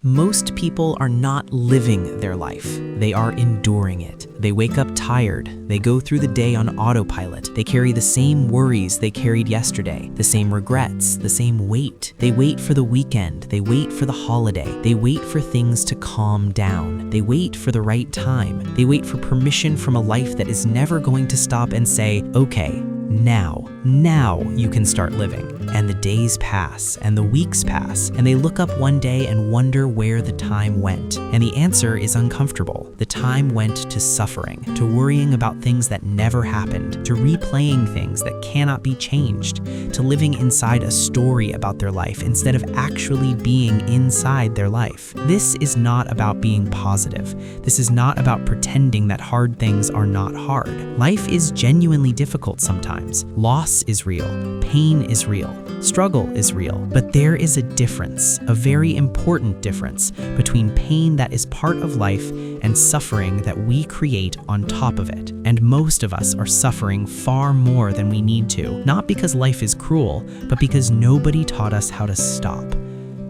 Most people are not living their life. They are enduring it. They wake up tired. They go through the day on autopilot. They carry the same worries they carried yesterday, the same regrets, the same weight. They wait for the weekend. They wait for the holiday. They wait for things to calm down. They wait for the right time. They wait for permission from a life that is never going to stop and say, okay, now you can start living. And the days pass, and the weeks pass, and they look up one day and wonder where the time went. And the answer is uncomfortable. The time went to suffering, to worrying about things that never happened, to replaying things that cannot be changed, to living inside a story about their life instead of actually being inside their life. This is not about being positive. This is not about pretending that hard things are not hard. Life is genuinely difficult sometimes. Loss is real. Pain is real. Struggle is real. But there is a difference, a very important difference, between pain that is part of life and suffering that we create on top of it. And most of us are suffering far more than we need to, not because life is cruel, but because nobody taught us how to stop.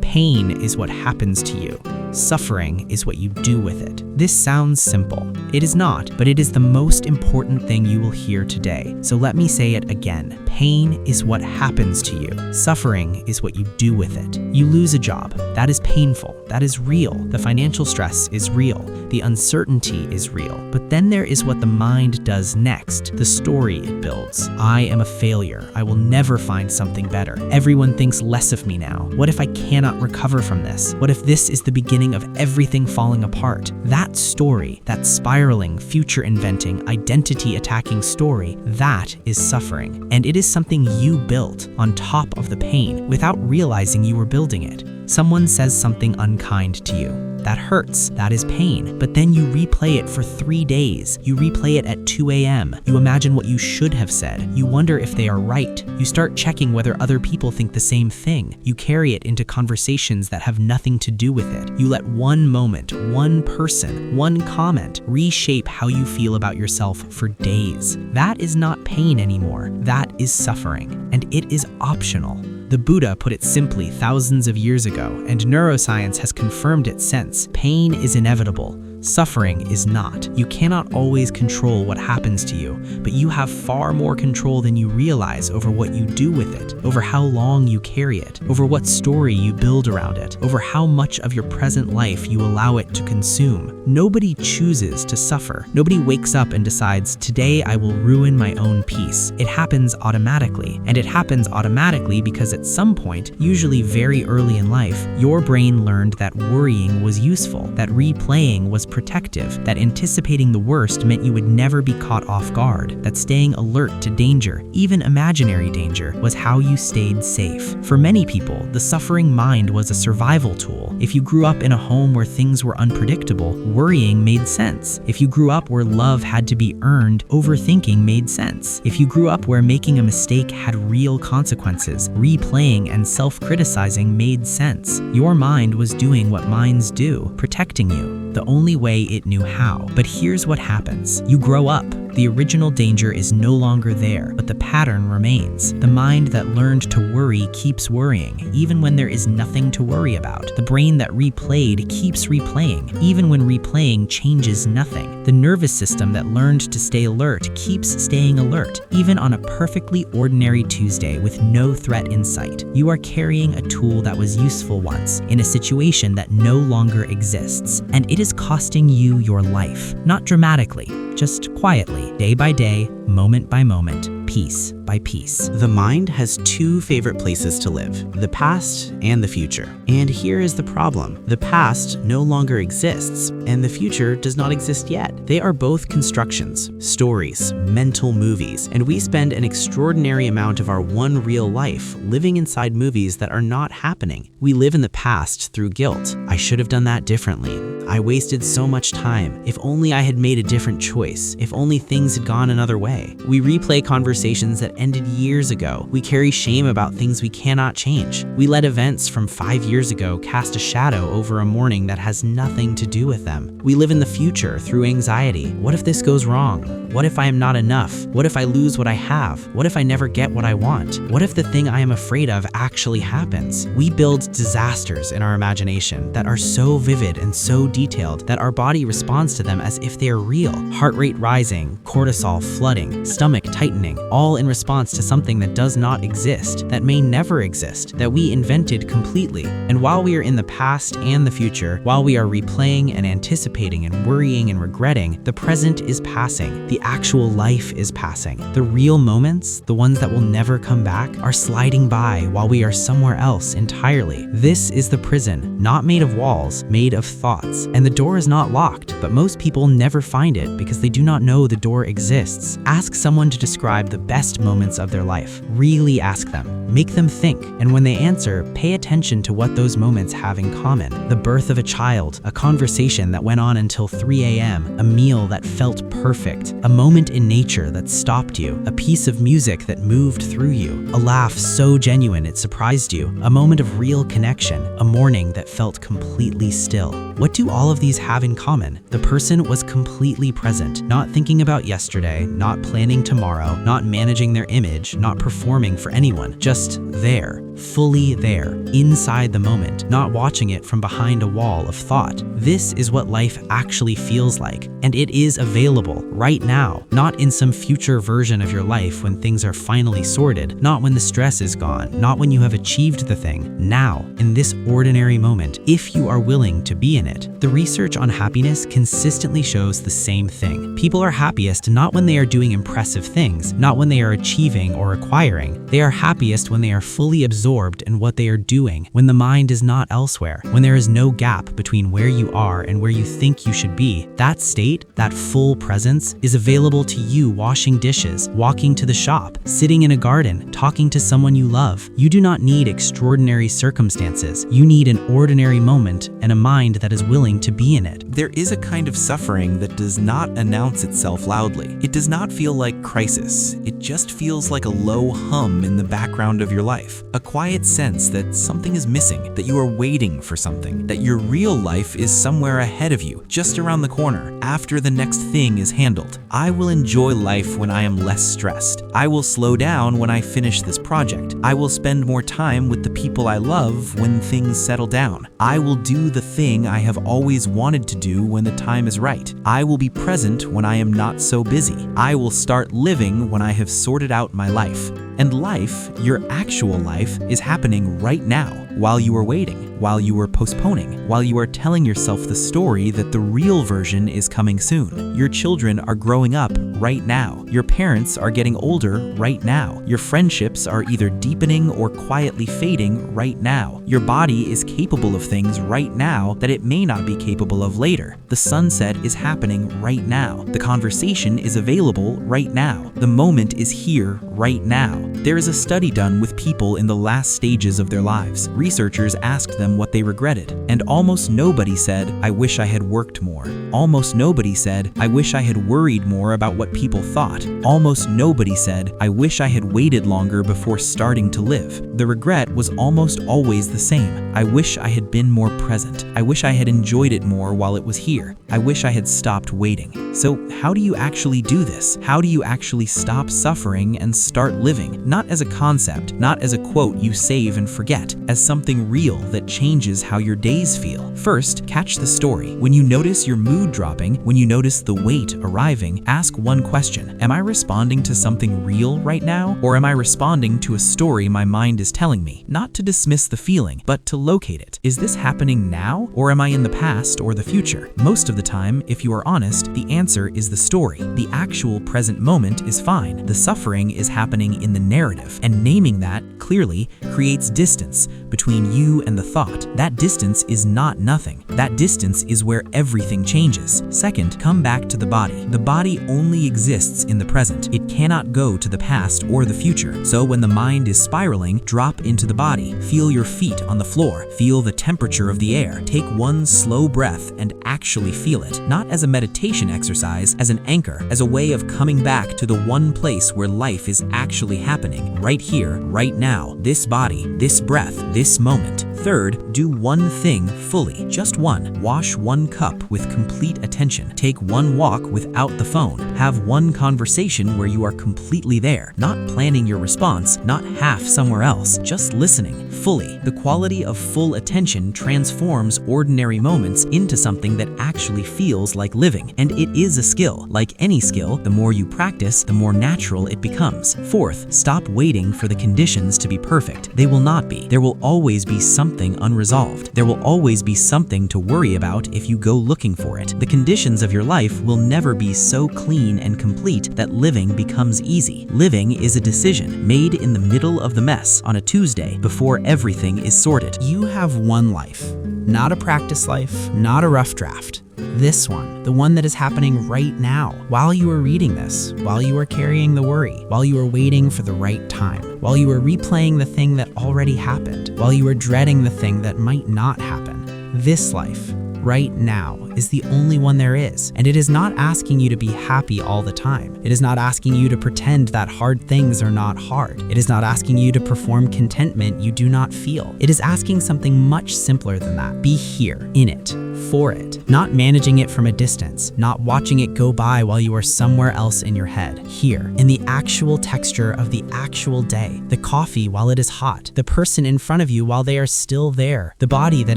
Pain is what happens to you. Suffering is what you do with it. This sounds simple. It is not, but it is the most important thing you will hear today. So let me say it again. Pain is what happens to you. Suffering is what you do with it. You lose a job. That is painful. That is real. The financial stress is real. The uncertainty is real. But then there is what the mind does next, the story it builds. I am a failure. I will never find something better. Everyone thinks less of me now. What if I cannot recover from this? What if this is the beginning of everything falling apart? That story, that spiraling, future-inventing, identity-attacking story, that is suffering. And it is something you built on top of the pain without realizing you were building it. Someone says something unkind to you. That hurts. That is pain. But then you replay it for 3 days. You replay it at 2 a.m. You imagine what you should have said. You wonder if they are right. You start checking whether other people think the same thing. You carry it into conversations that have nothing to do with it. You let one moment, one person, one comment reshape how you feel about yourself for days. That is not pain anymore. That is suffering. And it is optional. The Buddha put it simply thousands of years ago, and neuroscience has confirmed it since. Pain is inevitable. Suffering is not. You cannot always control what happens to you, but you have far more control than you realize over what you do with it, over how long you carry it, over what story you build around it, over how much of your present life you allow it to consume. Nobody chooses to suffer. Nobody wakes up and decides, today I will ruin my own peace. It happens automatically, and it happens automatically because at some point, usually very early in life, your brain learned that worrying was useful, that replaying was protective, that anticipating the worst meant you would never be caught off guard, that staying alert to danger, even imaginary danger, was how you stayed safe. For many people, the suffering mind was a survival tool. If you grew up in a home where things were unpredictable, worrying made sense. If you grew up where love had to be earned, overthinking made sense. If you grew up where making a mistake had real consequences, replaying and self-criticizing made sense. Your mind was doing what minds do, protecting you, the only way it knew how. But here's what happens. You grow up. The original danger is no longer there, but the pattern remains. The mind that learned to worry keeps worrying, even when there is nothing to worry about. The brain that replayed keeps replaying, even when replaying changes nothing. The nervous system that learned to stay alert keeps staying alert, even on a perfectly ordinary Tuesday with no threat in sight. You are carrying a tool that was useful once, in a situation that no longer exists, and it is costing you your life. Not dramatically, just quietly, day by day, moment by moment, piece by piece. The mind has two favorite places to live, the past and the future. And here is the problem. The past no longer exists, and the future does not exist yet. They are both constructions, stories, mental movies, and we spend an extraordinary amount of our one real life living inside movies that are not happening. We live in the past through guilt. I should have done that differently. I wasted so much time. If only I had made a different choice. If only things had gone another way. We replay conversations that ended years ago. We carry shame about things we cannot change. We let events from 5 years ago cast a shadow over a morning that has nothing to do with them. We live in the future through anxiety. What if this goes wrong? What if I am not enough? What if I lose what I have? What if I never get what I want? What if the thing I am afraid of actually happens? We build disasters in our imagination that that are so vivid and so detailed that our body responds to them as if they are real. Heart rate rising, cortisol flooding, stomach tightening, all in response to something that does not exist, that may never exist, that we invented completely. And while we are in the past and the future, while we are replaying and anticipating and worrying and regretting, the present is passing. The actual life is passing. The real moments, the ones that will never come back, are sliding by while we are somewhere else entirely. This is the prison, not made of walls, made of thoughts. And the door is not locked, but most people never find it because they do not know the door exists. Ask someone to describe the best moments of their life. Really ask them. Make them think. And when they answer, pay attention to what those moments have in common. The birth of a child, a conversation that went on until 3 a.m., a meal that felt perfect, a moment in nature that stopped you, a piece of music that moved through you, a laugh so genuine it surprised you, a moment of real connection, a morning that felt completely still. What do all of these have in common? The person was completely present, not thinking about yesterday, not planning tomorrow, not managing their image, not performing for anyone, just there, fully there, inside the moment, not watching it from behind a wall of thought. This is what life actually feels like, and it is available right now, not in some future version of your life when things are finally sorted, not when the stress is gone, not when you have achieved the thing. Now, in this ordinary moment, if you are willing to be in it. The research on happiness consistently shows the same thing. People are happiest not when they are doing impressive things, not when they are achieving or acquiring. They are happiest when they are fully absorbed in what they are doing, when the mind is not elsewhere, when there is no gap between where you are and where you think you should be. That state, that full presence, is available to you washing dishes, walking to the shop, sitting in a garden, talking to someone you love. You do not need extraordinary circumstances. You need an ordinary moment and a mind that is willing to be in it. There is a kind of suffering that does not announce itself loudly. It does not feel like crisis. It just feels like a low hum in the background of your life. A quiet sense that something is missing, that you are waiting for something, that your real life is somewhere ahead of you, just around the corner, after the next thing is handled. I will enjoy life when I am less stressed. I will slow down when I finish this project. I will spend more time with the people I love when things settle down. I will do the thing I have always wanted to do when the time is right. I will be present when I am not so busy. I will start living when I have sorted out my life. And life, your actual life, is happening right now, while you are waiting, while you are postponing, while you are telling yourself the story that the real version is coming soon. Your children are growing up right now. Your parents are getting older right now. Your friendships are either deepening or quietly fading right now. Your body is capable of things right now that it may not be capable of later. The sunset is happening right now. The conversation is available right now. The moment is here right now. There is a study done with people in the last stages of their lives. Researchers asked them what they regretted, and almost nobody said, "I wish I had worked more." Almost nobody said, "I wish I had worried more about what people thought." Almost nobody said, "I wish I had waited longer before starting to live." The regret was almost always the same. "I wish I had been more present. I wish I had enjoyed it more while it was here. I wish I had stopped waiting." So how do you actually do this? How do you actually stop suffering and start living? Not as a concept, not as a quote you save and forget, as something real that changes how your days feel. First, catch the story. When you notice your mood dropping, when you notice the weight arriving, ask one question. Am I responding to something real right now? Or am I responding to a story my mind is telling me? Not to dismiss the feeling, but to locate it. Is this happening now? Or am I in the past or the future? Most of the time, if you are honest, the answer is the story. The actual present moment is fine. The suffering is happening in the narrative, and naming that clearly creates distance between you and the thought. That distance is not nothing. That distance is where everything changes. Second, come back to the body. The body only exists in the present. It cannot go to the past or the future. So when the mind is spiraling, drop into the body. Feel your feet on the floor. Feel the temperature of the air. Take one slow breath and actually feel it. Not as a meditation exercise, as an anchor, as a way of coming back to the one place where life is actually happening, right here, right now, this body, this breath, this moment. Third, do one thing fully, just one. Wash one cup with complete attention. Take one walk without the phone. Have one conversation where you are completely there, not planning your response, not half somewhere else, just listening fully. The quality of full attention transforms ordinary moments into something that actually feels like living, and it is a skill. Like any skill, the more you practice, the more natural it becomes. Fourth, stop waiting for the conditions to be perfect. They will not be. There will always be something unresolved. There will always be something to worry about if you go looking for it. The conditions of your life will never be so clean and complete that living becomes easy. Living is a decision made in the middle of the mess on a Tuesday before everything is sorted. You have one life, not a practice life, not a rough draft. This one, the one that is happening right now, while you are reading this, while you are carrying the worry, while you are waiting for the right time, while you are replaying the thing that already happened, while you are dreading the thing that might not happen. This life, right now, is the only one there is, and it is not asking you to be happy all the time. It is not asking you to pretend that hard things are not hard. It is not asking you to perform contentment you do not feel. It is asking something much simpler than that. Be here, in it, for it, not managing it from a distance, not watching it go by while you are somewhere else in your head. Here, in the actual texture of the actual day, the coffee while it is hot, the person in front of you while they are still there, the body that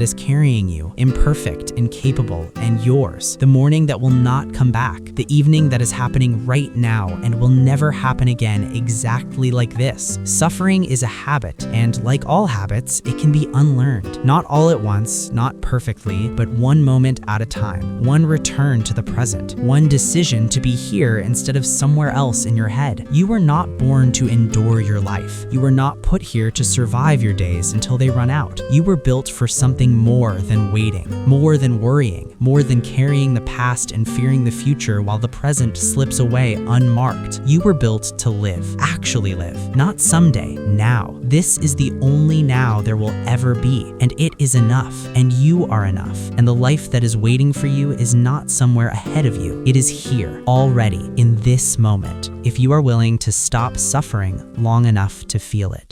is carrying you, imperfect, incapable, and yours, the morning that will not come back, the evening that is happening right now and will never happen again exactly like this. Suffering is a habit, and like all habits, it can be unlearned. Not all at once, not perfectly, but one moment at a time, one return to the present, one decision to be here instead of somewhere else in your head. You were not born to endure your life. You were not put here to survive your days until they run out. You were built for something more than waiting, more than worrying, more than carrying the past and fearing the future while the present slips away unmarked. You were built to live, actually live, not someday, now. This is the only now there will ever be, and it is enough, and you are enough, and the life that is waiting for you is not somewhere ahead of you. It is here, already, in this moment, if you are willing to stop suffering long enough to feel it.